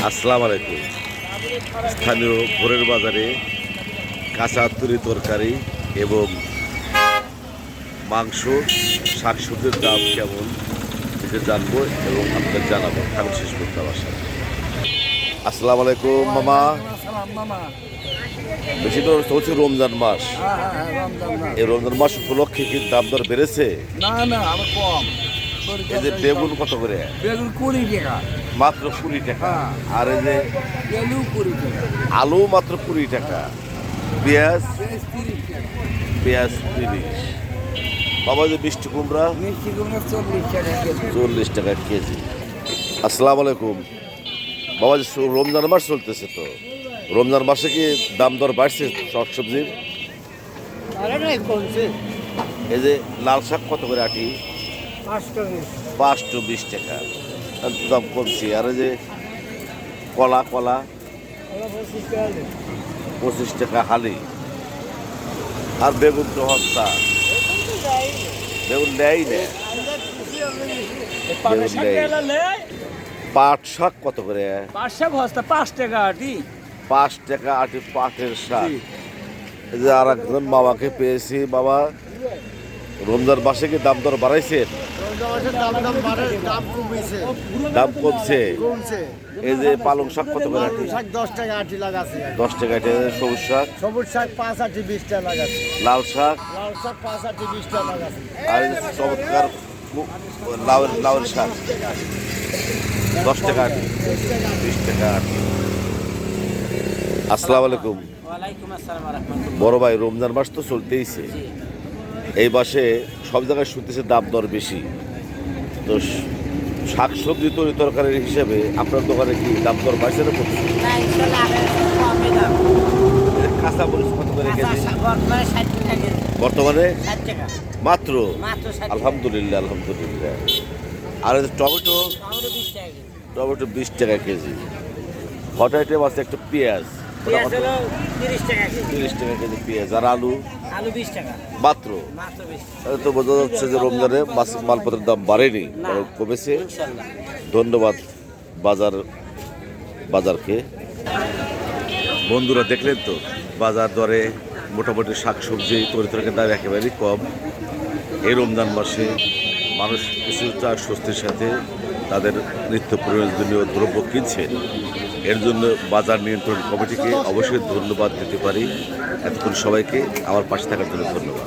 আসসালামু আলাইকুম। স্থানীয় ভোরের বাজারে কাঁচা তরি তরকারি এবং মাংস শাকসবজির দাম কেমন এটা জানবো এবং আপনাদের জানাবো। আমি শেষ করতে আমার সাথে। আসসালামু আলাইকুম মামা। বেশি তো হচ্ছে রমজান মাস। এই রমজান মাস উপলক্ষে কি দাম দর বেড়েছে? না না আরো কম। এই যে বেগুন কত করে? বেগুন 20 টাকা। মাত্র 20 টাকা। আর এই যে আলু 20 টাকা। আলু মাত্র 20 টাকা। পেঁয়াজ 30 টাকা। পেঁয়াজ 30। বাবা যে মিষ্টি কুমড়া মিষ্টি কুমড়া 40 টাকা কেজি। 40 টাকা কেজি। আসসালামু আলাইকুম বাবা, যে রমজান মাস চলতেছে, তো রমজান মাসে কি দাম দর বাড়ছে শাকসবজির? এই যে লাল শাক কত করে আটি? 520 টাকা দাম কমছে। আর এই যে কলা 25 টাকা হালি। আর বেগুন তো হস্তা, বেগুন নেই না। বেগুন নেই। পাট শাক কত করে? 5 টাকা আটি। 5 টাকা আটি পাটের শাক। এই যে আর একজন বাবাকে পেয়েছি। বাবা, রমজান মাসে কি দাম দর বাড়াইছে? দাম কমছে। এই যে পালং শাক কত করে আটি? 10 টাকা আটি লাগাছে। 10 টাকা আটি। সবুজ শাক? সবুজ শাক 5 আটি 20 টাকা লাগাছে। লাল শাক? লাল শাক 5 আটি 20 টাকা লাগাছে। আর এই যে চমৎকার লাউয়ের শাক 10 টাকা আটি, 20 টাকা আটি। আসসালামু আলাইকুম। ওয়ালাইকুম আসসালাম ওয়া রাহমাতুল্লাহ। বড় ভাই, রমজান মাস তো চলতেইছে। এই মাসে সব জায়গায় শুনতেছে দাম দর বেশি। তো শাকসবজি তরি তরকারির হিসেবে আপনার দোকানে কি দাম দর বাড়ছে না কমছে? না ইনশাআল্লাহ আগের চেয়ে কমই দাম। কাঁচা মরিচ কত করে কেজি? বর্তমানে 60 টাকা কেজি। বর্তমানে 60 টাকা। মাত্র? মাত্র 60 টাকা। আলহামদুলিল্লাহ আলহামদুলিল্লাহ। আর এই যে টমেটো? টমেটো 20 টাকা কেজি। টমেটো 20 টাকা কেজি। হট আইটেম আছে একটা পেঁয়াজ, পেঁয়াজ হলো 30 টাকা কেজি। 30 টাকা কেজি পেঁয়াজ। আর আলু? আলু 20 টাকা। মাত্র? মাত্র 20 টাকা। তাহলে তো বোঝা যাচ্ছে যে রমজানে মালপত্রের দাম বাড়েনি, বরং কমেছে। ইনশাআল্লাহ। ধন্যবাদ বাজারকে। বন্ধুরা, দেখলেন তো বাজার দরে মোটামুটি শাকসবজি তরি তরকারির দাম একেবারেই কম। এই রমজান মাসে মানুষ কিছুটা স্বস্তির সাথে তাদের নিত্য প্রয়োজনীয় দ্রব্য কিনছে। এর জন্য বাজার নিয়ন্ত্রণ কমিটিকে অবশ্যই ধন্যবাদ দিতে পারি। এতক্ষণ সবাইকে আমার পাশে থাকার জন্য ধন্যবাদ।